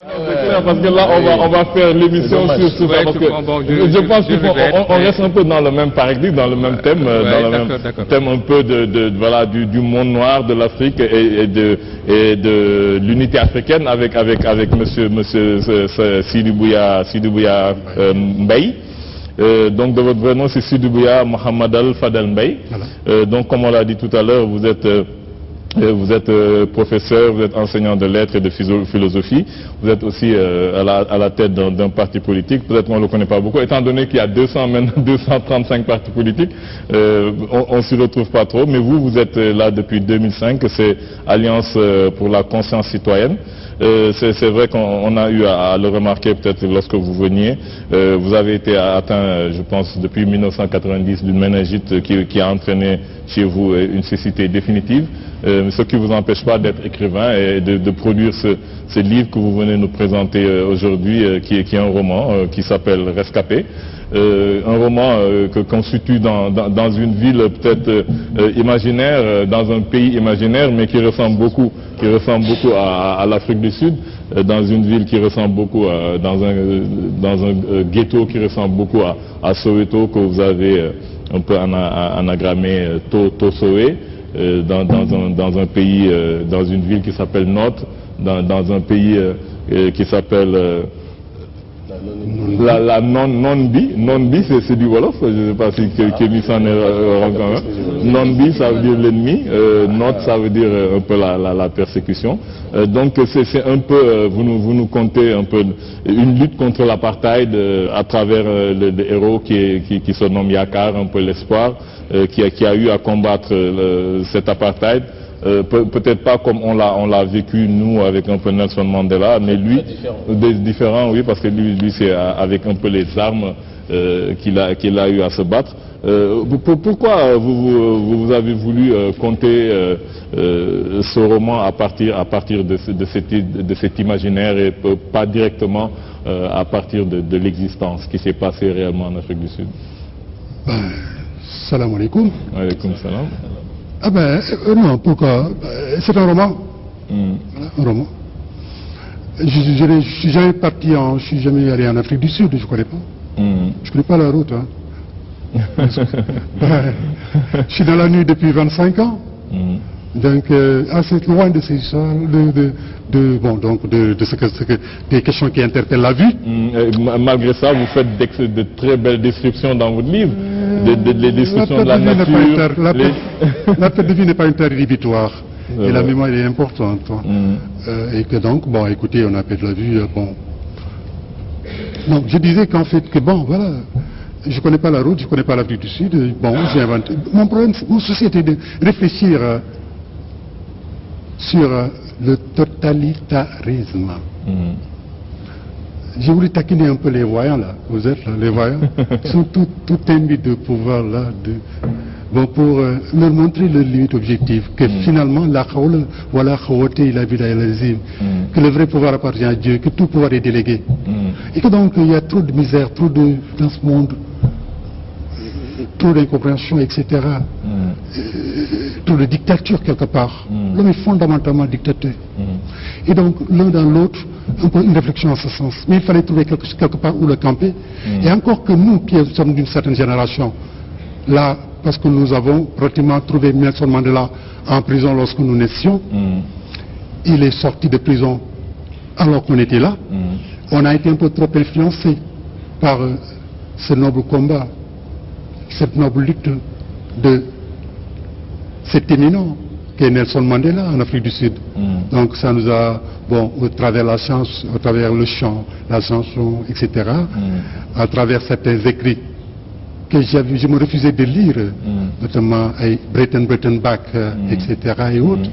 Parce que là, on va faire l'émission sur ça. Parce que je pense qu'on reste un peu dans le même paradigme, dans le même thème, dans le même thème un peu voilà, du monde noir, de l'Afrique et de l'unité africaine avec monsieur Sidibouya Mbaye. Donc de votre vrai nom, c'est Sidibouya Mohamed Al Fadel Mbaye. Voilà. Donc comme on l'a dit tout à l'heure, vous êtes professeur, vous êtes enseignant de lettres et de philosophie. Vous êtes aussi à la tête d'un parti politique. Peut-être qu'on ne le connaît pas beaucoup, étant donné qu'il y a 235 partis politiques. On ne s'y retrouve pas trop. Mais vous êtes là depuis 2005. C'est Alliance pour la conscience citoyenne. C'est vrai qu'on a eu à le remarquer peut-être lorsque vous veniez. Vous avez été atteint, je pense, depuis 1990 d'une méningite qui a entraîné chez vous une cécité définitive. Ce qui ne vous empêche pas d'être écrivain et de produire ce livre que vous venez nous présenter aujourd'hui, qui est un roman qui s'appelle Rescapé. Un roman que constitue dans une ville peut-être imaginaire, dans un pays imaginaire, mais qui ressemble beaucoup à l'Afrique du Sud, dans une ville qui ressemble beaucoup dans un ghetto qui ressemble beaucoup à Soweto, que vous avez un peu anagrammé Tosowe, dans un pays, dans une ville qui s'appelle Note, dans un pays qui s'appelle la non-bi, c'est du Wolof, je ne sais pas si Kémy s'en est rendu compte. Non-bi, ça veut dire l'ennemi, Note, ça veut dire un peu la persécution. Donc c'est un peu, vous nous contez un peu une lutte contre l'apartheid à travers le héros qui se nomme Yakar, un peu l'espoir, qui a eu à combattre cet apartheid. Peut-être pas comme on l'a vécu nous avec un peu Nelson Mandela, mais lui différent, oui, parce que lui c'est avec un peu les armes qu'il a eu à se battre. Pourquoi vous avez voulu compter ce roman à partir de cet imaginaire et pas directement à partir de l'existence qui s'est passée réellement en Afrique du Sud? Salam alaikum. Alaikum salam. Ah ben non, pourquoi? C'est un roman. Un roman. Je suis jamais parti je suis jamais allé en Afrique du Sud, je ne connais pas. Je connais pas la route. Je suis dans la nuit depuis 25 ans. Donc assez loin de ces histoires, des questions qui interpellent la vie. Malgré ça, vous faites de très belles descriptions dans votre livre, des descriptions de la nature. La perte de vie n'est pas une terre rédhibitoire. Et la mémoire est importante. Et que donc, bon, écoutez, on a perdu la vue, bon. Donc, je disais qu'en fait, que bon, voilà, je ne connais pas la route, je ne connais pas l'Afrique du Sud, bon, j'ai inventé. Mon problème, mon souci était de réfléchir sur le totalitarisme. J'ai voulu taquiner un peu les voyants, là, vous êtes là, les voyants, ils sont tout imbus de pouvoir, là, pour leur montrer le limite objectif, que finalement, que le vrai pouvoir appartient à Dieu, que tout pouvoir est délégué. Et que donc, il y a trop de misère, dans ce monde, trop d'incompréhension, etc. Trop de dictature quelque part. L'homme est fondamentalement dictateur. Et donc, l'un dans l'autre, un peu une réflexion en ce sens. Mais il fallait trouver quelque part où le camper. Et encore que nous, qui sommes d'une certaine génération, là, parce que nous avons pratiquement trouvé Nelson Mandela en prison lorsque nous naissions, il est sorti de prison alors qu'on était là. On a été un peu trop influencé par ce noble combat, cette noble lutte de cet éminent qu'est Nelson Mandela en Afrique du Sud. Donc ça nous a, bon, au travers la chance, au travers le chant, la chanson, etc., à travers certains écrits que je me refusais de lire, notamment Breton Back, etc. et autres,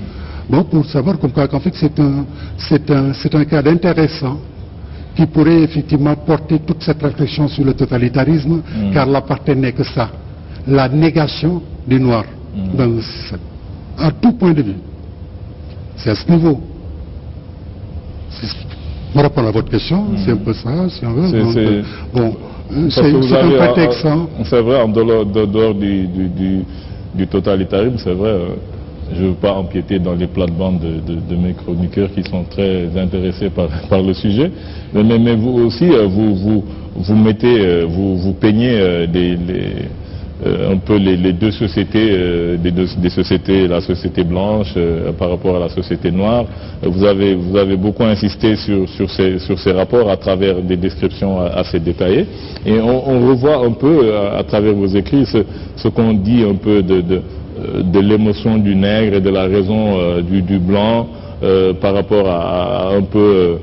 bon, pour savoir comme quoi qu'en fait c'est un cadre intéressant qui pourrait effectivement porter toute cette réflexion sur le totalitarisme, car l'apartheid n'est que ça, la négation du noir, à tout point de vue. C'est à ce niveau. Pour répondre à votre question, c'est un peu ça, si on veut. Bon, c'est un prétexte. C'est vrai, en dehors du totalitarisme, c'est vrai. je ne veux pas empiéter dans les plates-bandes de mes chroniqueurs qui sont très intéressés par le sujet. Mais vous aussi, vous peignez un peu les deux sociétés, des sociétés, la société blanche par rapport à la société noire. Vous avez beaucoup insisté sur ces rapports à travers des descriptions assez détaillées. Et on revoit un peu à travers vos écrits ce qu'on dit un peu de l'émotion du nègre et de la raison du blanc par rapport à un peu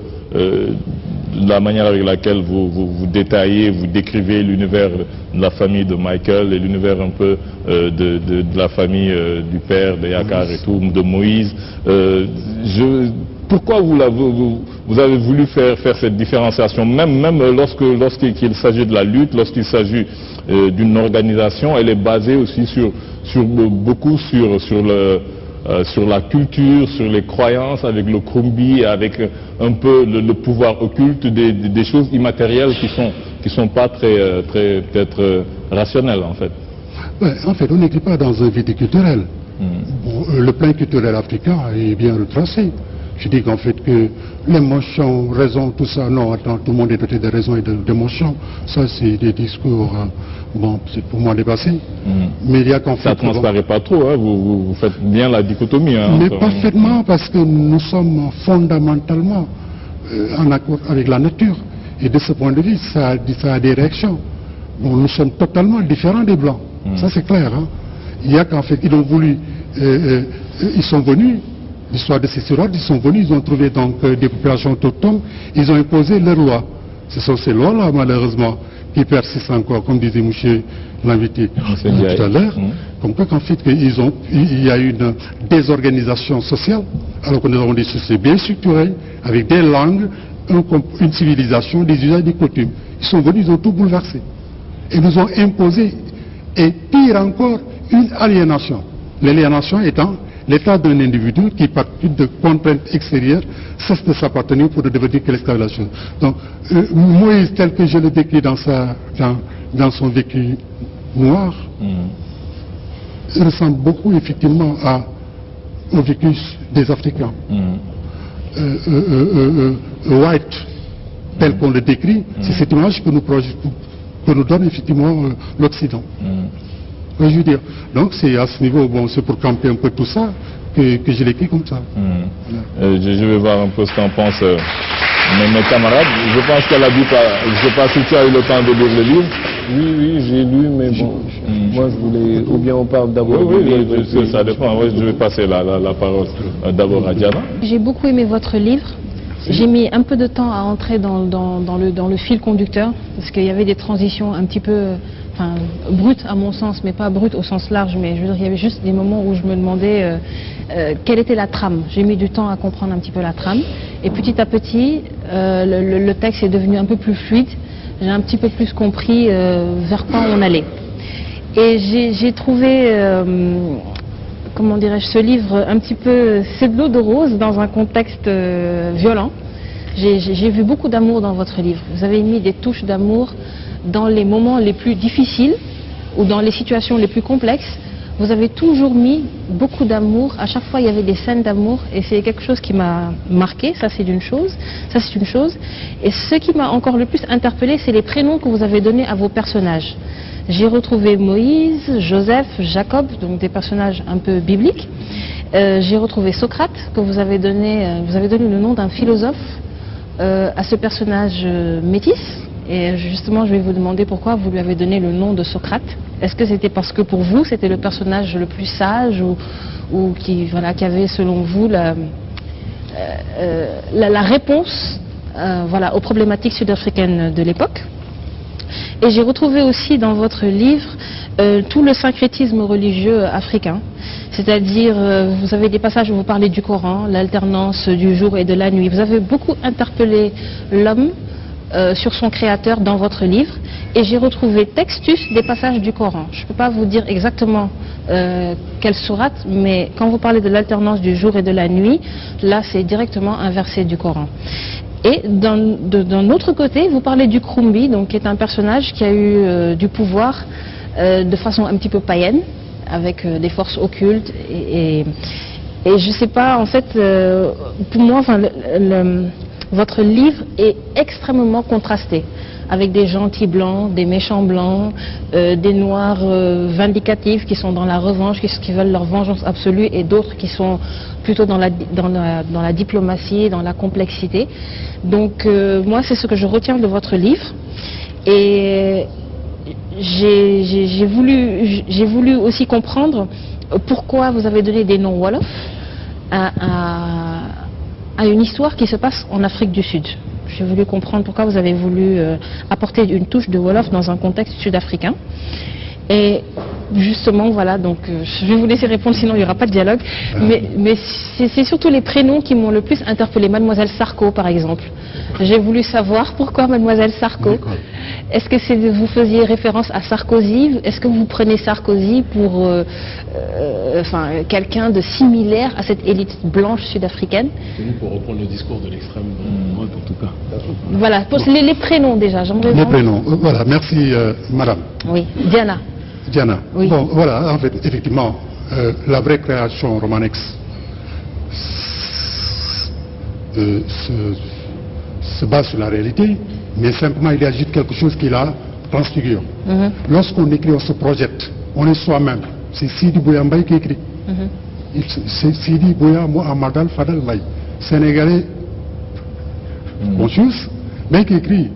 la manière avec laquelle vous détaillez, vous décrivez l'univers de la famille de Michael et l'univers un peu de la famille du père de Yakar et tout, de Moïse. Pourquoi vous avez voulu faire cette différenciation, même lorsqu'il s'agit de la lutte, lorsqu'il s'agit d'une organisation, elle est basée aussi beaucoup sur la culture, sur les croyances, avec le Krumbi, avec un peu le pouvoir occulte des choses immatérielles qui sont pas très peut-être rationnelles en fait. Ouais, en fait, on n'écrit pas dans un vide culturel. Le plan culturel africain est bien retracé. Je dis qu'en fait que l'émotion, raison, tout ça, non, attends, tout le monde est doté de raison et d'émotion. Ça, c'est des discours, bon, c'est pour moi dépassé. Mais il y a qu'en fait... Ça ne transparaît pas trop, hein, vous faites bien la dichotomie. Hein, mais parfaitement, parce que nous sommes fondamentalement en accord avec la nature. Et de ce point de vue, ça a des réactions. Bon, nous sommes totalement différents des Blancs. Ça, c'est clair. Hein. Il y a qu'en fait, ils ont voulu... ils sont venus... L'histoire de ces surroids, ils sont venus, ils ont trouvé donc des populations autochtones, ils ont imposé leurs lois. Ce sont ces lois-là, malheureusement, qui persistent encore, comme disait M. l'invité tout à l'heure, comme quoi qu'en fait, il y a une désorganisation sociale, alors que nous avons des sociétés bien structurées, avec des langues, une civilisation, des usages, des coutumes. Ils sont venus, ils ont tout bouleversé. Et nous ont imposé, et pire encore, une aliénation. L'aliénation étant l'état d'un individu qui, par toute de contraintes extérieures, cesse de s'appartenir pour ne devenir que l'esclavage. Donc, Moïse, tel que je le décris dans son vécu noir, ressemble beaucoup, effectivement, au vécu des Africains. White, tel qu'on le décrit, c'est cette image que nous donne, effectivement, l'Occident. Je veux dire. Donc c'est à ce niveau, bon, c'est pour camper un peu tout ça que je l'écris comme ça. Voilà. Je vais voir un peu ce qu'en pensent mes camarades. Je pense qu'elle a dit pas. Je ne sais pas si tu as eu le temps de lire le livre. Oui, j'ai lu, mais bon, moi je voulais, ou bien on parle d'abord. Oui, ça dépend. Ouais, je vais passer la parole d'abord à Diana. J'ai beaucoup aimé votre livre. J'ai mis un peu de temps à entrer dans le fil conducteur, parce qu'il y avait des transitions un petit peu... Enfin, brute à mon sens, mais pas brute au sens large, mais je veux dire, il y avait juste des moments où je me demandais quelle était la trame. J'ai mis du temps à comprendre un petit peu la trame, et petit à petit, le texte est devenu un peu plus fluide. J'ai un petit peu plus compris vers quoi on allait. Et j'ai trouvé, comment dirais-je, ce livre un petit peu, c'est de l'eau de rose dans un contexte violent. J'ai vu beaucoup d'amour dans votre livre. Vous avez mis des touches d'amour dans les moments les plus difficiles ou dans les situations les plus complexes. Vous avez toujours mis beaucoup d'amour. À chaque fois, il y avait des scènes d'amour et c'est quelque chose qui m'a marqué. Ça, c'est une chose. Et ce qui m'a encore le plus interpellé, c'est les prénoms que vous avez donnés à vos personnages. J'ai retrouvé Moïse, Joseph, Jacob, donc des personnages un peu bibliques. J'ai retrouvé Socrate, que vous avez donné le nom d'un philosophe à ce personnage métis. Et justement, je vais vous demander pourquoi vous lui avez donné le nom de Socrate. Est-ce que c'était parce que pour vous, c'était le personnage le plus sage ou qui avait, selon vous, la réponse aux problématiques sud-africaines de l'époque? Et j'ai retrouvé aussi dans votre livre tout le syncrétisme religieux africain. C'est-à-dire, vous avez des passages où vous parlez du Coran, l'alternance du jour et de la nuit. Vous avez beaucoup interpellé l'homme sur son créateur dans votre livre, et j'ai retrouvé textus des passages du Coran. Je ne peux pas vous dire exactement quelle sourate, mais quand vous parlez de l'alternance du jour et de la nuit, là c'est directement un verset du Coran. Et d'un autre côté, vous parlez du Krumbi, donc qui est un personnage qui a eu du pouvoir de façon un petit peu païenne, avec des forces occultes. Et je ne sais pas, en fait, pour moi, enfin, votre livre est extrêmement contrasté, avec des gentils blancs, des méchants blancs, des noirs vindicatifs qui sont dans la revanche, qui veulent leur vengeance absolue, et d'autres qui sont plutôt dans la diplomatie, dans la complexité. Donc moi, c'est ce que je retiens de votre livre. Et j'ai voulu aussi comprendre pourquoi vous avez donné des noms Wolof à une histoire qui se passe en Afrique du Sud. J'ai voulu comprendre pourquoi vous avez voulu apporter une touche de Wolof dans un contexte sud-africain. Et justement, voilà, donc je vais vous laisser répondre, sinon il n'y aura pas de dialogue. Mais c'est surtout les prénoms qui m'ont le plus interpellé. Mademoiselle Sarko, par exemple. J'ai voulu savoir pourquoi Mademoiselle Sarko. Est-ce que vous faisiez référence à Sarkozy? Est-ce que vous prenez Sarkozy pour quelqu'un de similaire à cette élite blanche sud-africaine? Pour reprendre le discours de l'extrême droite, en tout cas. Voilà, pour les prénoms déjà. Les prénoms, voilà, merci madame. Oui, Diana. Diana. Oui. Bon, voilà, en fait, effectivement, la vraie création romanex se base sur la réalité, mais simplement il y a juste quelque chose qui la transfigure. Lorsqu'on écrit, on se projette, on est soi-même. C'est Sidi Bouya Mbaye qui écrit. C'est Sidi Bouya Mohamadal Fadal Mbaye, sénégalais, conscience, mais qui écrit.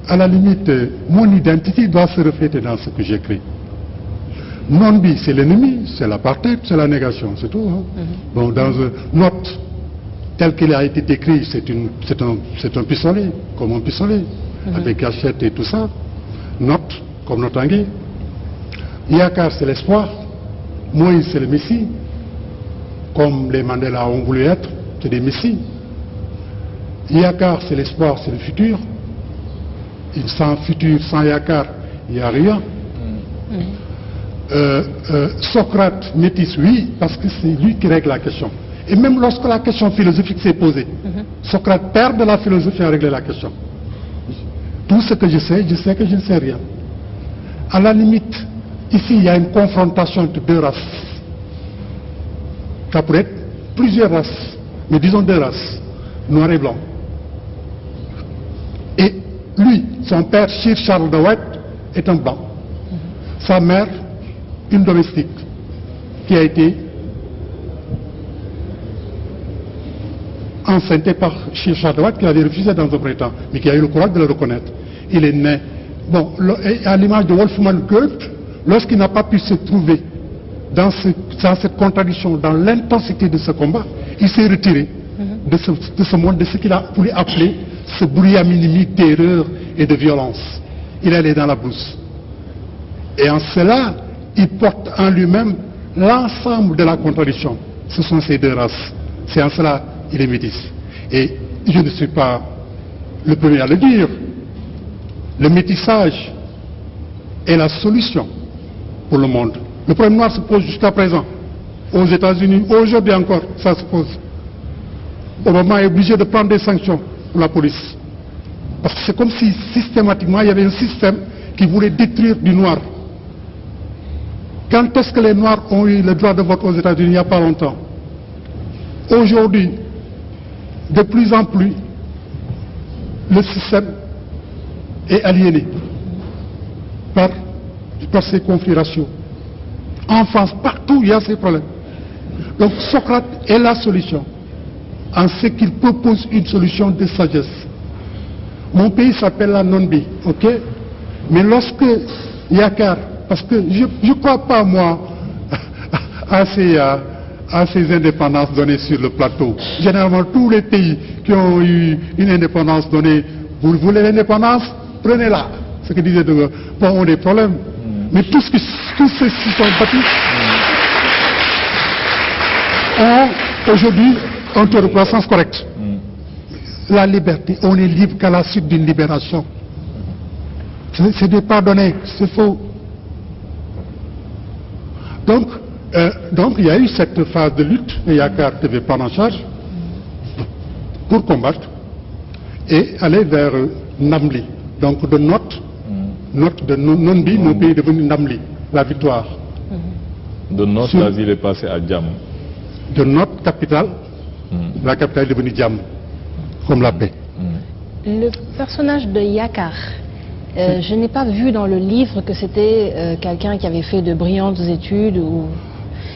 À la limite, mon identité doit se refléter dans ce que j'écris. Non-bi, c'est l'ennemi, c'est l'apartheid, c'est la négation, c'est tout. Hein. Bon, dans une note tel qu'il a été écrit, c'est un pistolet, comme un pistolet, avec cachette et tout ça. Note, comme Notangui. Yakar, c'est l'espoir. Moïse, c'est le Messie. Comme les Mandela ont voulu être, c'est des Messies. Yakar, c'est l'espoir, c'est le futur. Et sans futur, sans Yakar, il n'y a rien. Socrate, métis, oui, parce que c'est lui qui règle la question. Et même lorsque la question philosophique s'est posée, Socrate, père de la philosophie, a réglé la question. Tout ce que je sais que je ne sais rien. À la limite, ici, il y a une confrontation entre deux races. Ça pourrait être plusieurs races, mais disons deux races, noir et blanc. Et lui, son père, Sir Charles de White, est un blanc. Sa mère, une domestique, qui a été enceintée par Sir Charles de White, qui avait refusé dans un premier temps, mais qui a eu le courage de le reconnaître. Il est né. Bon, à l'image de Wolfgang Goethe, lorsqu'il n'a pas pu se trouver dans cette contradiction, dans l'intensité de ce combat, il s'est retiré de ce monde, de ce qu'il a voulu appeler ce brouillamini d'erreur et de violence. Il est allé dans la brousse. Et en cela, il porte en lui-même l'ensemble de la contradiction. Ce sont ces deux races. C'est en cela qu'il est métis. Et je ne suis pas le premier à le dire. Le métissage est la solution pour le monde. Le problème noir se pose jusqu'à présent. Aux États-Unis, aujourd'hui encore, ça se pose. Obama est obligé de prendre des sanctions pour la police. Parce que c'est comme si systématiquement il y avait un système qui voulait détruire du noir. Quand est-ce que les Noirs ont eu le droit de vote aux États-Unis? Il n'y a pas longtemps. Aujourd'hui, de plus en plus, le système est aliéné par ces conflits raciaux. En France, partout, il y a ces problèmes. Donc Socrate est la solution, en ce qu'il propose une solution de sagesse. Mon pays s'appelle la non-bi, ok? Mais lorsque Yakar, parce que je ne crois pas, moi, à ces indépendances données sur le plateau. Généralement, tous les pays qui ont eu une indépendance donnée, vous voulez l'indépendance, prenez-la. Ce que disait De Gaulle. Bon, on a des problèmes. Mais tous ceux qui sont battus ont aujourd'hui un taux de croissance correct. La liberté, on est libre qu'à la suite d'une libération. C'est de pardonner, c'est faux. Donc, il y a eu cette phase de lutte, et Yakar devait prendre en charge pour combattre et aller vers Namli. Donc de note de non-bi, mon pays est devenu Namli, la victoire. De Note, la ville est passée à Djam. De notre capitale, la capitale est devenue Djam, comme la paix. Le personnage de Yakar, je n'ai pas vu dans le livre que c'était quelqu'un qui avait fait de brillantes études.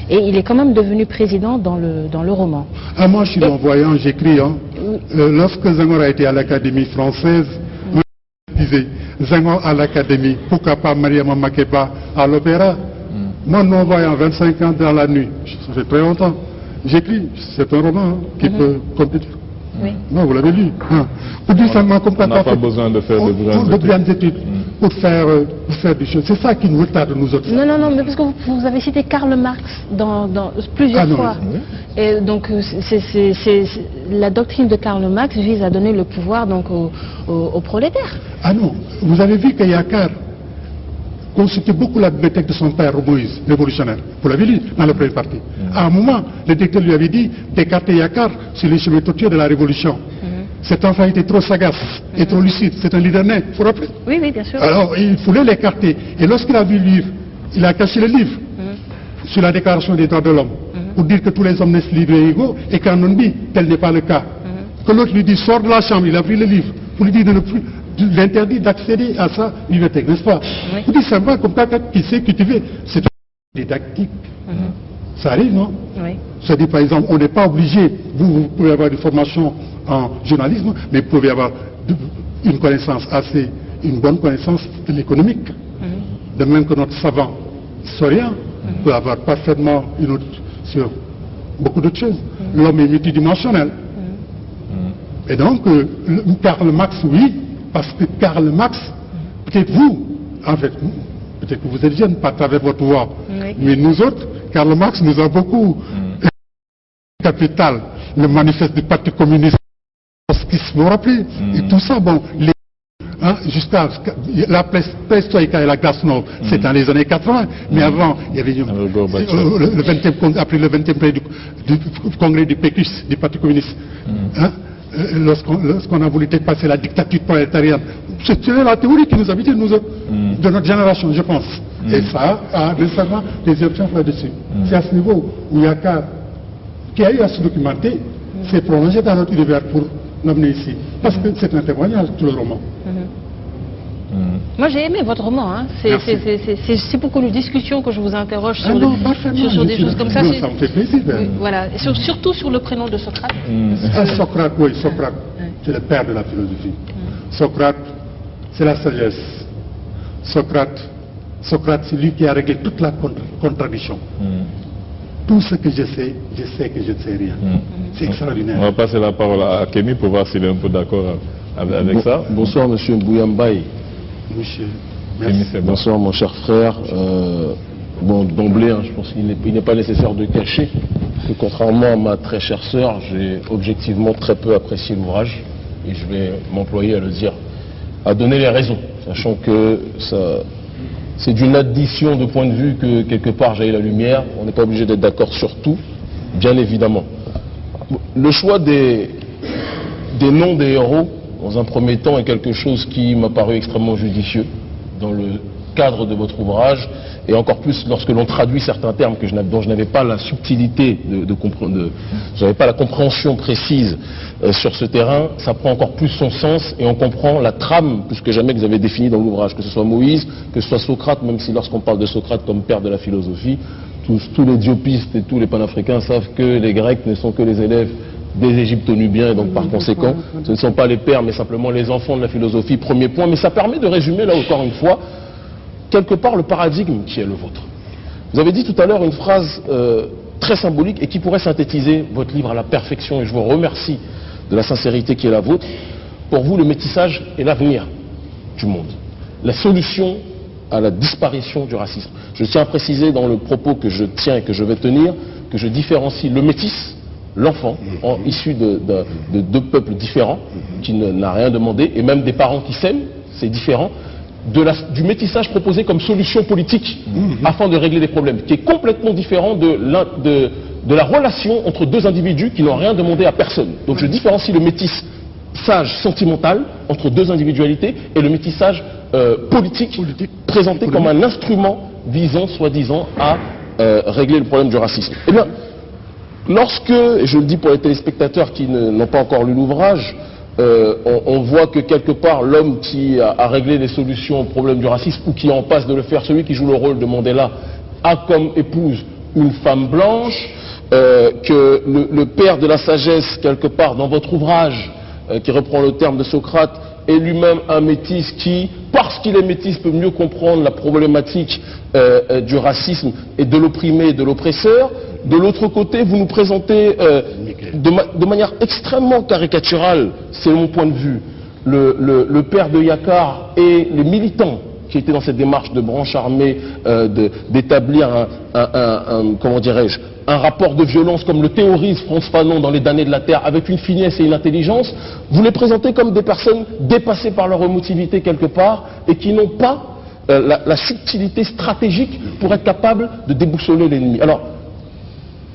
Et il est quand même devenu président dans le roman. Ah, moi, je suis non-voyant, j'écris. Hein. Lorsque Senghor a été à l'Académie française, je disais, Senghor à l'Académie, pourquoi pas Mariama Makeba à l'opéra? Moi, non-voyant, 25 ans dans la nuit, ça fait très longtemps. J'écris, c'est un roman hein, qui peut compléter. Oui. Non, vous l'avez lu. Hein. Pour dire simplement comme on n'a pas besoin de faire de grandes études pour faire des choses. C'est ça qui nous retarde, nous autres. Non, non, non, mais parce que vous avez cité Karl Marx dans plusieurs fois. Et donc, la doctrine de Karl Marx vise à donner le pouvoir donc, aux prolétaires. Ah non, vous avez vu que Yakar consultait beaucoup la bibliothèque de son père, Moïse, révolutionnaire. Vous l'avez lu dans le premier parti. À un moment, le directeur lui avait dit d'écarter Yakar sur les chemins tortueux de la révolution. Cet enfant était trop sagace et trop lucide. C'est un leader né, il faut rappeler. Oui, oui, bien sûr. Alors, il voulait l'écarter. Et lorsqu'il a vu le livre, il a caché le livre sur la déclaration des droits de l'homme pour dire que tous les hommes naissent libres et égaux et qu'en Namibie, tel n'est pas le cas. Que l'autre lui dit, sors de la chambre, il a pris le livre pour lui dire de ne plus... l'interdit d'accéder à sa bibliothèque, n'est-ce pas? Vous dites simplement comme quelqu'un qui sait cultiver. C'est didactique. Ça arrive, non? Oui. C'est-à-dire, par exemple, on n'est pas obligé, vous pouvez avoir une formation en journalisme, mais vous pouvez avoir une connaissance une bonne connaissance de l'économique. De même que notre savant historien peut avoir parfaitement une autre sur beaucoup d'autres choses. L'homme est multidimensionnel. Et donc, Karl Marx, oui, parce que Karl Marx, peut-être vous, en fait, peut-être que vous êtes jeune, pas à travers votre voix, mais nous autres, Karl Marx nous a beaucoup capital, le manifeste du Parti communiste, vous vous rappelez, et tout ça, bon, jusqu'à la perestroïka et la glasnost, c'est dans les années 80, mais avant, il y avait après le 20e congrès du PQS, du Parti communiste. Lorsqu'on a voulu dépasser la dictature prolétarienne. C'était la théorie qui nous habitait, nous autres, de notre génération, je pense. Et ça a nécessairement des options là-dessus. C'est à ce niveau où Yakar, qui a eu à se documenter, s'est prolongé dans notre univers pour l'amener ici. Parce que c'est un témoignage, tout le roman. Moi j'ai aimé votre roman, hein. C'est pour une discussion que je vous interroge sur, sur des choses comme ça. Ça me fait plaisir. Voilà, et surtout sur le prénom de Socrate. Socrate, oui, Socrate, c'est le père de la philosophie. Socrate, c'est la sagesse. Socrate, c'est lui qui a réglé toute la contradiction. Tout ce que je sais que je ne sais rien. C'est extraordinaire. On va passer la parole à Kémy pour voir s'il est un peu d'accord avec ça. Bonsoir, monsieur Bouyambaye. Bonsoir, mon cher frère. Bon, d'emblée, je pense qu'il n'est pas nécessaire de cacher que, contrairement à ma très chère sœur, j'ai objectivement très peu apprécié l'ouvrage. Et je vais m'employer à le dire, à donner les raisons, sachant que c'est d'une addition de points de vue que, quelque part, jaillit la lumière. On n'est pas obligé d'être d'accord sur tout, bien évidemment. Le choix des noms des héros, dans un premier temps, est quelque chose qui m'a paru extrêmement judicieux dans le cadre de votre ouvrage, et encore plus lorsque l'on traduit certains termes dont je n'avais pas la subtilité je n'avais pas la compréhension précise sur ce terrain, ça prend encore plus son sens et on comprend la trame plus que jamais que vous avez définie dans l'ouvrage, que ce soit Moïse, que ce soit Socrate, même si lorsqu'on parle de Socrate comme père de la philosophie, tous les diopistes et tous les panafricains savent que les Grecs ne sont que les élèves des Égypto-Nubiens, et donc par conséquent, ce ne sont pas les pères, mais simplement les enfants de la philosophie, premier point. Mais ça permet de résumer, là encore une fois, quelque part le paradigme qui est le vôtre. Vous avez dit tout à l'heure une phrase très symbolique et qui pourrait synthétiser votre livre à la perfection, et je vous remercie de la sincérité qui est la vôtre. Pour vous, le métissage est l'avenir du monde, la solution à la disparition du racisme. Je tiens à préciser dans le propos que je tiens et que je vais tenir, que je différencie le métis, l'enfant, issu de deux peuples différents, qui n'a rien demandé, et même des parents qui s'aiment, c'est différent, du métissage proposé comme solution politique afin de régler des problèmes, qui est complètement différent de la relation entre deux individus qui n'ont rien demandé à personne. Donc je différencie le métissage sentimental entre deux individualités et le métissage politique présenté comme un instrument visant soi-disant à régler le problème du racisme. Eh bien, lorsque, et je le dis pour les téléspectateurs qui n'ont pas encore lu l'ouvrage, on voit que quelque part l'homme qui a réglé les solutions au problème du racisme, ou qui en passe de le faire, celui qui joue le rôle de Mandela, a comme épouse une femme blanche, que le père de la sagesse, quelque part dans votre ouvrage, qui reprend le terme de Socrate, est lui-même un métis qui, parce qu'il est métis, peut mieux comprendre la problématique du racisme et de l'opprimé et de l'oppresseur. De l'autre côté, vous nous présentez de manière extrêmement caricaturale, c'est mon point de vue, le père de Yakar et les militants qui étaient dans cette démarche de branche armée, d'établir comment dirais-je, un rapport de violence comme le théorise Frantz Fanon dans Les damnés de la Terre, avec une finesse et une intelligence. Vous les présentez comme des personnes dépassées par leur émotivité quelque part et qui n'ont pas la subtilité stratégique pour être capables de déboussoler l'ennemi. Alors,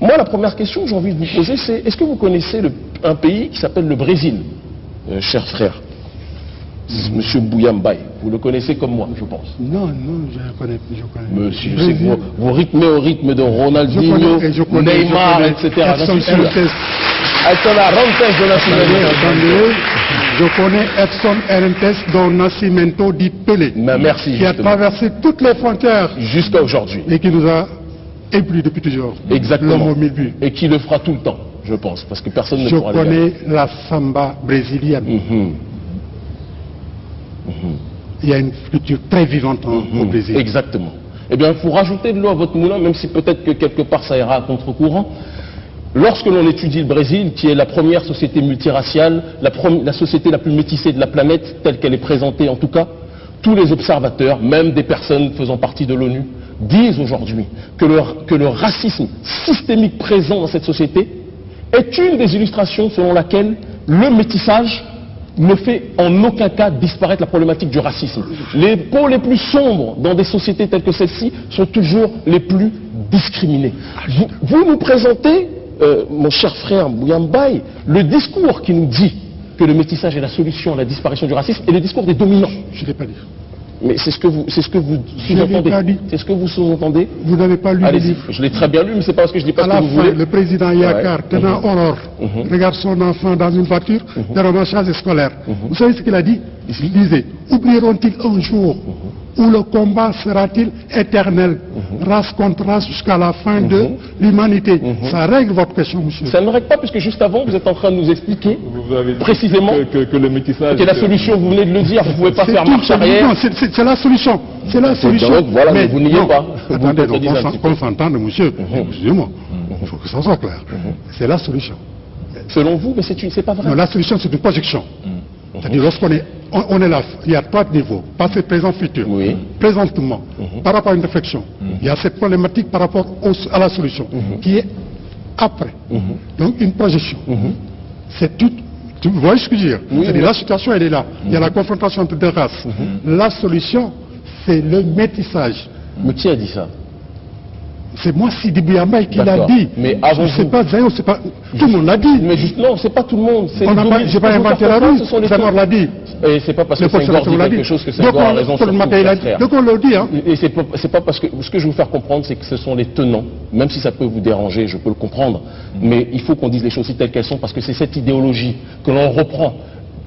moi, la première question que j'ai envie de vous poser, c'est est-ce que vous connaissez un pays qui s'appelle le Brésil, cher frère? Monsieur Bouyambaï, vous le connaissez comme moi, je pense. Non, je connais. Monsieur, je sais que vous rythmez au rythme de Ronaldinho, Neymar, etc. Edson Arantes de Nascimento. Je connais Edson Arantes do Nascimento di Pelé. Merci. Qui a traversé toutes les frontières. Jusqu'à aujourd'hui. Et qui nous a éblouis depuis toujours. Exactement. Et qui le fera tout le temps, je pense, parce que personne ne pourra le faire. Je connais la samba brésilienne. Il y a une culture très vivante au Brésil. Exactement. Eh bien, il faut rajouter de l'eau à votre moulin, même si peut-être que quelque part ça ira à contre-courant. Lorsque l'on étudie le Brésil, qui est la première société multiraciale, la société la plus métissée de la planète, telle qu'elle est présentée en tout cas, tous les observateurs, même des personnes faisant partie de l'ONU, disent aujourd'hui que le racisme systémique présent dans cette société est une des illustrations selon laquelle le métissage ne fait en aucun cas disparaître la problématique du racisme. Les pôles les plus sombres dans des sociétés telles que celle-ci sont toujours les plus discriminés. Vous nous présentez, mon cher frère Bouyambaï, le discours qui nous dit que le métissage est la solution à la disparition du racisme et le discours des dominants. Je ne l'ai pas dit. Mais c'est ce que vous sous-entendez. C'est ce que vous sous-entendez. Vous n'avez pas lu le livre. Je l'ai très bien lu, mais c'est pas parce que je dis pas ce que vous voulez. Le président Yakar, tenant Aurore, regarde son enfant dans une voiture, dans un marchage scolaire. Vous savez ce qu'il a dit? Il disait, oublieront-ils un jour où le combat sera-t-il éternel, race contre race jusqu'à la fin de l'humanité? Ça règle votre question, monsieur. Ça ne règle pas, puisque juste avant, vous êtes en train de nous expliquer précisément que le métissage... Que la solution, vous venez de le dire, vous ne pouvez pas faire marche arrière. Non, c'est la solution. C'est la solution. Donc, voilà, mais vous n'y êtes pas. Attendez, qu'on s'entende, monsieur. Excusez-moi. Il faut que ça soit clair. C'est la solution. Selon vous, mais c'est pas vrai. Non, la solution, c'est une projection. C'est-à-dire, lorsqu'on est là, il y a trois niveaux, passé, présent, futur. Oui. Présentement, par rapport à une réflexion, il y a cette problématique par rapport à la solution, qui est après. Donc, une projection. C'est tout. Vous voyez ce que je veux dire? C'est-à-dire, la situation, elle est là. Il y a la confrontation entre deux races. La solution, c'est le métissage. Mais qui a dit ça? C'est moi, Sidi Bouyambaï, qui l'a dit. Mais avant c'est pas Zayo, c'est pas... Tout le monde l'a dit. Mais non, c'est pas tout le monde. J'ai pas inventé la rue, Senghor l'a dit. Et c'est pas parce que Senghor dit quelque chose que Senghor a raison sur tout, frère. Donc on le dit, hein. Et c'est pas parce que... Ce que je veux vous faire comprendre, c'est que ce sont les tenants. Même si ça peut vous déranger, je peux le comprendre. Mais il faut qu'on dise les choses telles qu'elles sont, parce que c'est cette idéologie que l'on reprend,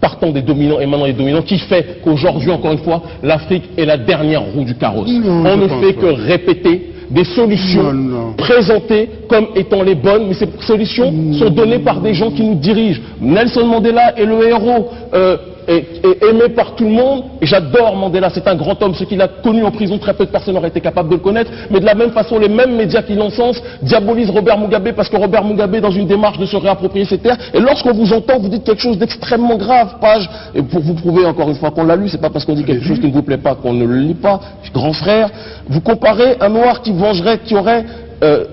partant des dominants et maintenant des dominants, qui fait qu'aujourd'hui, encore une fois, l'Afrique est la dernière roue du carrosse. On ne fait que répéter des solutions présentées comme étant les bonnes, mais ces solutions sont données par des gens qui nous dirigent. Nelson Mandela est le héros aimé par tout le monde, et j'adore Mandela, c'est un grand homme. Ce qu'il a connu en prison, très peu de personnes auraient été capables de le connaître, mais de la même façon, les mêmes médias qui l'encensent diabolisent Robert Mugabe, parce que Robert Mugabe, dans une démarche de se réapproprier ses terres, et lorsqu'on vous entend, vous dites quelque chose d'extrêmement grave, et pour vous prouver encore une fois qu'on l'a lu, c'est pas parce qu'on dit quelque chose qui ne vous plaît pas qu'on ne le lit pas, grand frère, vous comparez un noir qui aurait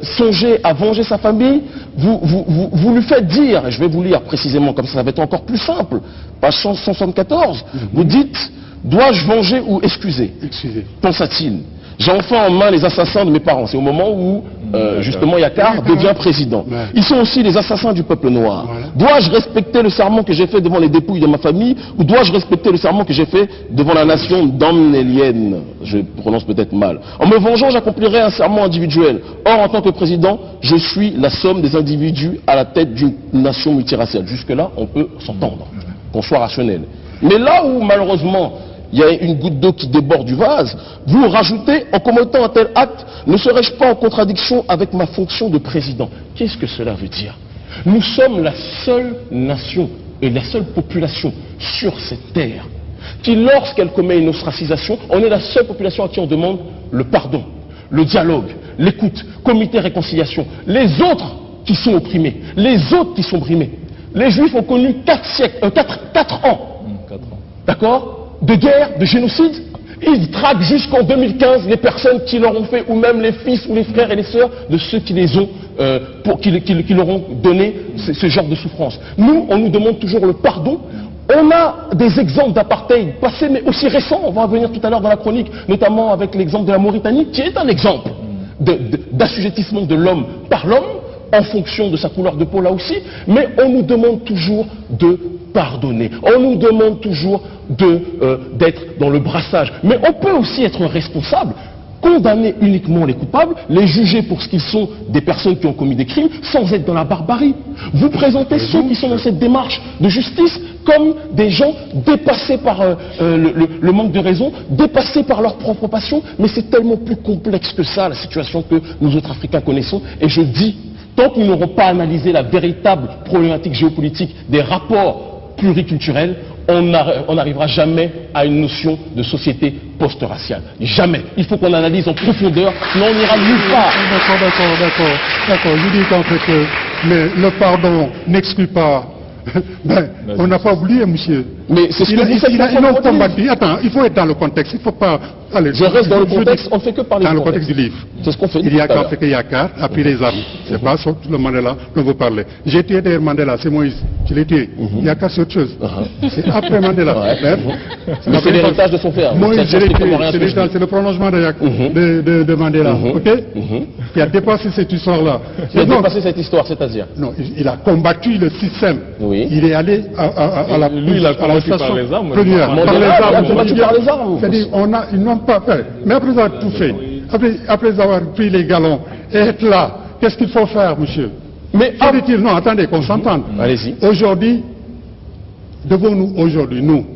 songé à venger sa famille, vous lui faites dire, et je vais vous lire précisément, comme ça va être encore plus simple, page 174, vous dites, dois-je venger ou excuser? Excusez. Pensa-t-il. J'ai enfin en main les assassins de mes parents. C'est au moment où, justement, Yakar devient président. Ils sont aussi les assassins du peuple noir. Dois-je respecter le serment que j'ai fait devant les dépouilles de ma famille, ou dois-je respecter le serment que j'ai fait devant la nation damnélienne? Je prononce peut-être mal. En me vengeant, j'accomplirai un serment individuel. Or, en tant que président, je suis la somme des individus à la tête d'une nation multiraciale. Jusque-là, on peut s'entendre, qu'on soit rationnel. Mais là où, malheureusement, il y a une goutte d'eau qui déborde du vase, vous rajoutez, en commettant un tel acte, ne serais-je pas en contradiction avec ma fonction de président? Qu'est-ce que cela veut dire? Nous sommes la seule nation et la seule population sur cette terre qui, lorsqu'elle commet une ostracisation, on est la seule population à qui on demande le pardon, le dialogue, l'écoute, comité réconciliation. Les autres qui sont opprimés, les autres qui sont brimés. Les Juifs ont connu 4 ans. D'accord? De guerre, de génocide. Ils traquent jusqu'en 2015 les personnes qui leur ont fait, ou même les fils ou les frères et les sœurs de ceux qui les ont, qui leur ont donné ce genre de souffrance. Nous, on nous demande toujours le pardon. On a des exemples d'apartheid passés, mais aussi récents. On va en venir tout à l'heure dans la chronique, notamment avec l'exemple de la Mauritanie, qui est un exemple d'assujettissement de l'homme par l'homme, en fonction de sa couleur de peau là aussi. Mais on nous demande toujours de pardonner. On nous demande toujours d'être dans le brassage. Mais on peut aussi être responsable, condamner uniquement les coupables, les juger pour ce qu'ils sont, des personnes qui ont commis des crimes, sans être dans la barbarie. Vous présentez ceux qui sont dans cette démarche de justice comme des gens dépassés par le manque de raison, dépassés par leur propre passion, mais c'est tellement plus complexe que ça, la situation que nous autres Africains connaissons. Et je dis, tant que nous n'aurons pas analysé la véritable problématique géopolitique des rapports pluriculturels, on n'arrivera jamais à une notion de société post-raciale. Jamais. Il faut qu'on analyse en profondeur, sinon on n'ira nulle part. D'accord. Je dis qu'en fait, le pardon n'exclut pas. Ben, on n'a pas oublié, monsieur. Mais c'est ce que vous faites. Combattu. Attends, il faut être dans le contexte. Il ne faut pas. Allez, je reste dans le contexte. On ne fait que parler dans le contexte du livre. C'est ce qu'on fait. Il y a qu'à fait que Yakar a pris les armes. C'est pas sur le Mandela dont vous parlez. J'ai tué derrière Mandela, c'est Moïse. Je l'ai tué. Yakar, c'est autre chose. C'est après Mandela. C'est l'héritage de son père. Moïse, je l'ai tué. C'est le prolongement de Mandela. Ok? Qui a dépassé cette histoire-là. Il a dépassé cette histoire, c'est-à-dire? Non, il a combattu le système. Oui. Il est allé à la. Lui, il a combattu par les armes. Par les armes. C'est-à-dire, ils n'ont pas fait. Mais après avoir tout fait, après avoir pris les galons et être là, qu'est-ce qu'il faut faire, monsieur? Mais non, attendez, qu'on s'entende. Allez-y. Aujourd'hui, devons-nous, aujourd'hui, nous,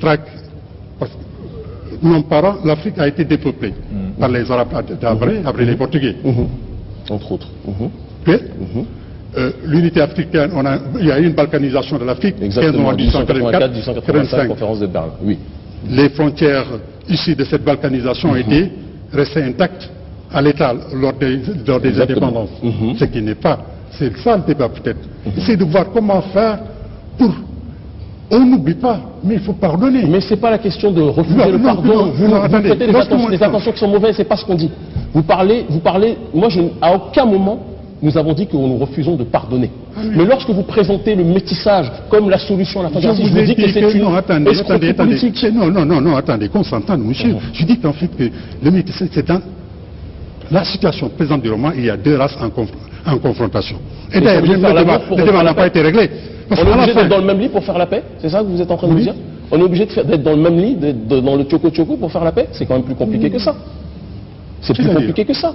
parce que nos parents, l'Afrique a été dépeuplée par les Arabes après les Portugais. Entre autres. L'unité africaine, il y a eu une balkanisation de l'Afrique. Exactement, 1884-1885, conférence de Berlin. Oui. Les frontières issues de cette balkanisation ont été restées intactes à l'État lors des indépendances. Ce qui n'est pas. C'est ça le débat peut-être. C'est de voir comment faire pour... On n'oublie pas, mais il faut pardonner. Mais ce n'est pas la question de refuser le pardon. Vous faites des intentions qui sont mauvaises, c'est pas ce qu'on dit. Vous parlez, moi à aucun moment nous avons dit que nous refusons de pardonner. Mais lorsque vous présentez le métissage comme la solution à la fin de la crise, je vous dis que c'est une escroquerie politique. Non, attendez, qu'on s'entende, monsieur. Je dis qu'en fait, que le métissage, c'est dans la situation présente du roman, il y a deux races en confrontation. Et d'ailleurs, le débat n'a pas été réglé. On est obligé d'être dans le même lit pour faire la paix? C'est ça que vous êtes en train de nous dire? On est obligé d'être dans le même lit, dans le tchoko-tchoko pour faire la paix? C'est quand même plus compliqué que ça. C'est plus compliqué que ça.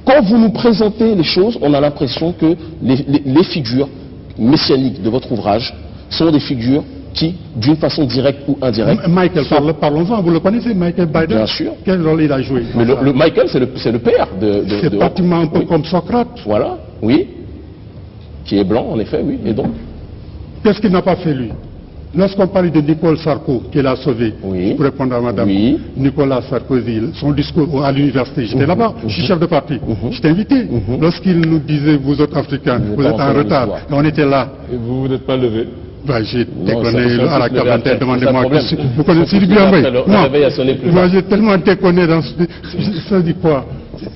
Quand vous nous présentez les choses, on a l'impression que les figures messianiques de votre ouvrage sont des figures qui, d'une façon directe ou indirecte... Michael, parlons-en, vous le connaissez, Michael Biden? Bien sûr. Quel rôle il a joué? Mais le Michael, c'est le père de... C'est pratiquement un peu comme Socrate. Voilà, oui. Qui est blanc, en effet, oui. Et donc? Qu'est-ce qu'il n'a pas fait, lui? Lorsqu'on parle de Nicole Sarko, qui l'a sauvé, pour répondre à madame, Nicolas Sarkozy, son discours à l'université, j'étais là-bas, je suis chef de parti, j'étais invité. Lorsqu'il nous disait, vous autres Africains, vous êtes en retard, et on était là. Et vous n'êtes pas levé? J'ai déconné à la quarantaine, demandez-moi, vous connaissez bien, oui. Moi j'ai tellement déconné dans ça dit quoi?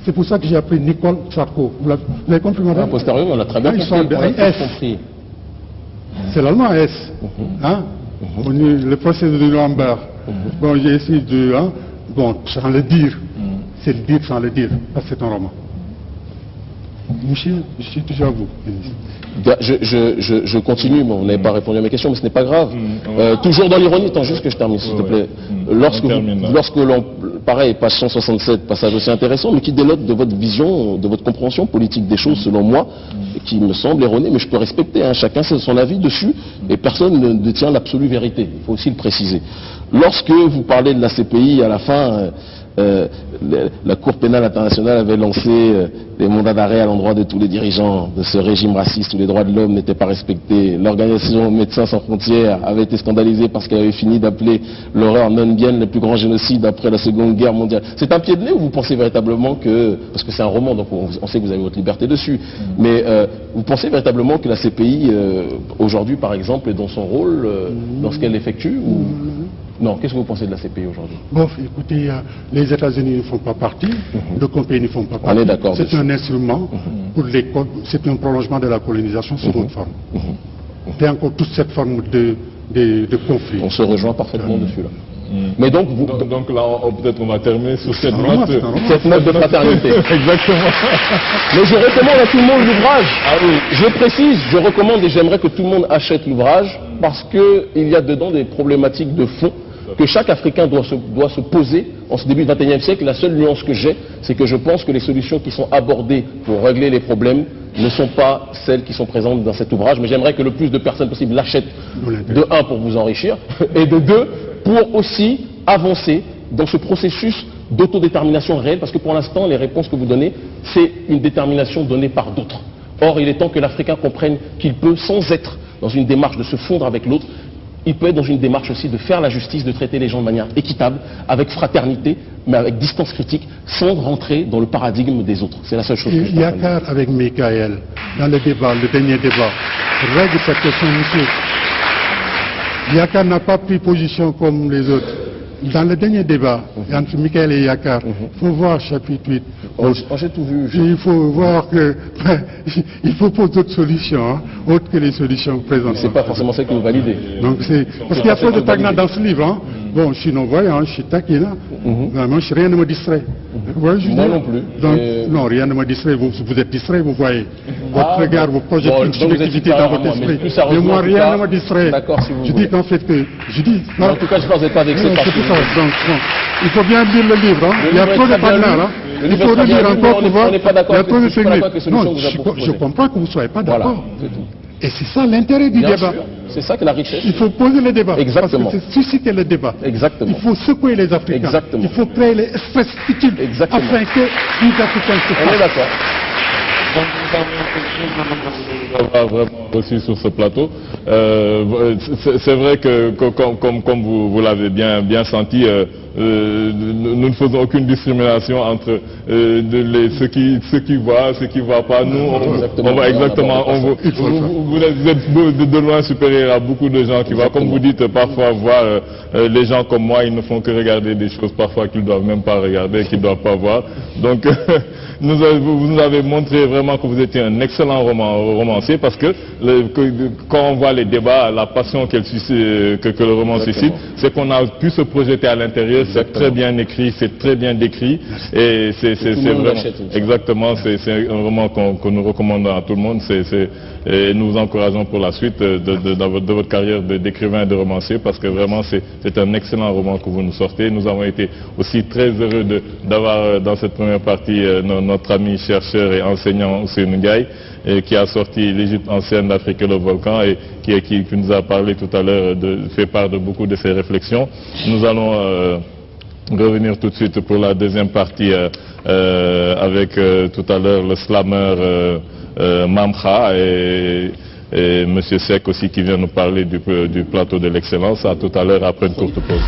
C'est pour ça que j'ai appris Nicole Sarko. Vous l'avez compris, madame? A posteriori, on a très bien compris. C'est l'allemand S. Le procès de Nuremberg. Bon, j'ai essayé de, sans le dire, c'est le dire sans le dire, parce que c'est un roman. Monsieur, je suis toujours à vous. Je continue, bon, vous n'avez pas répondu à mes questions, mais ce n'est pas grave. Toujours dans l'ironie, attends juste que je termine, s'il te plaît. Lorsque l'on, pareil, page 167, passage aussi intéressant, mais qui dénote de votre vision, de votre compréhension politique des choses, selon moi, qui me semble erronée, mais je peux respecter, hein, chacun son avis dessus, et personne ne détient l'absolue vérité, il faut aussi le préciser. Lorsque vous parlez de la CPI, à la fin, la Cour pénale internationale avait lancé des mandats d'arrêt à l'endroit de tous les dirigeants de ce régime raciste où les droits de l'homme n'étaient pas respectés. L'organisation Médecins sans frontières avait été scandalisée parce qu'elle avait fini d'appeler l'horreur nonbienne le plus grand génocide après la Seconde Guerre mondiale. C'est un pied de nez ou vous pensez véritablement que, parce que c'est un roman donc on sait que vous avez votre liberté dessus, mais vous pensez véritablement que la CPI aujourd'hui par exemple est dans son rôle, dans ce qu'elle effectue ou... Non, qu'est-ce que vous pensez de la CPI aujourd'hui? Bon, écoutez, les États-Unis ne font pas partie, d'autres pays ne font pas partie. On est d'accord. C'est un instrument pour c'est un prolongement de la colonisation sous d'autres formes. Et encore toute cette forme de conflit. On se rejoint parfaitement dessus là. Mais donc, donc là, peut-être on va terminer sur cette note de fraternité. Exactement. Mais je recommande à tout le monde l'ouvrage. Ah oui. Je précise, je recommande et j'aimerais que tout le monde achète l'ouvrage parce qu'il y a dedans des problématiques de fond que chaque Africain doit se poser en ce début du XXIe siècle. La seule nuance que j'ai, c'est que je pense que les solutions qui sont abordées pour régler les problèmes ne sont pas celles qui sont présentes dans cet ouvrage. Mais j'aimerais que le plus de personnes possible l'achètent, de un, pour vous enrichir, et de deux, pour aussi avancer dans ce processus d'autodétermination réelle, parce que pour l'instant, les réponses que vous donnez, c'est une détermination donnée par d'autres. Or, il est temps que l'Africain comprenne qu'il peut, sans être dans une démarche de se fondre avec l'autre, il peut être dans une démarche aussi de faire la justice, de traiter les gens de manière équitable, avec fraternité, mais avec distance critique, sans rentrer dans le paradigme des autres. C'est la seule chose que je comprends. Yakar avec Michael, dans le débat, le dernier débat, règle cette question, monsieur. Yakar n'a pas pris position comme les autres. Dans le dernier débat, entre Michael et Yakar, il faut voir chapitre 8. J'ai tout vu. Il faut voir que il faut poser d'autres solutions, hein, autres que les solutions présentes. C'est pas forcément ça que vous validez. Donc parce qu'il y a trop de taquinat dans ce livre. Hein. Bon, je suis non-voyant, je suis taquinat. Vraiment, rien ne me distrait. Moi non plus. Donc, non, rien ne me distrait. Vous êtes distrait, vous voyez. Votre regard, vous projetez une subjectivité dans votre esprit. Mais moi, rien ne me distrait. Je dis qu'en fait que... En tout cas, je pense que vous n'êtes pas vexé par ça. Donc, il faut bien lire le livre. Hein. Il y a trop de taquinat là. Il faut relire encore pour voir. Il y a trop de techniques. Non, je comprends que vous ne soyez pas d'accord. Et c'est ça l'intérêt du débat. C'est ça que la richesse. Il faut poser le débat. Exactement. Parce que c'est susciter le débat. Exactement. Il faut secouer les Africains. Exactement. Il faut créer les stress utiles afin que les Africains se fassent. On est d'accord. Vraiment aussi sur ce plateau. C'est vrai que comme vous l'avez bien senti, nous ne faisons aucune discrimination entre ceux qui voient, ceux qui ne voient pas. Nous, on va exactement. Vous êtes de loin supérieur à beaucoup de gens qui voient. Comme vous dites, parfois voir les gens comme moi, ils ne font que regarder des choses parfois qu'ils ne doivent même pas regarder, qu'ils ne doivent pas voir. Donc, vous nous avez montré vraiment que vous étiez un excellent romancier parce que quand on voit les débats, la passion que le roman suscite, c'est qu'on a pu se projeter à l'intérieur. C'est très bien écrit, c'est très bien décrit et c'est vraiment exactement, c'est un roman que nous recommandons à tout le monde. Et nous vous encourageons pour la suite de votre carrière d'écrivain et de romancier parce que vraiment c'est un excellent roman que vous nous sortez. Nous avons été aussi très heureux d'avoir dans cette première partie notre ami chercheur et enseignant Ousseynou Ndiaye qui a sorti l'Égypte ancienne, l'Afrique et le volcan et qui nous a parlé tout à l'heure, fait part de beaucoup de ses réflexions. Nous allons revenir tout de suite pour la deuxième partie avec tout à l'heure le slammer Mamcha et M. Seck aussi qui vient nous parler du plateau de l'excellence. À tout à l'heure après une courte pause.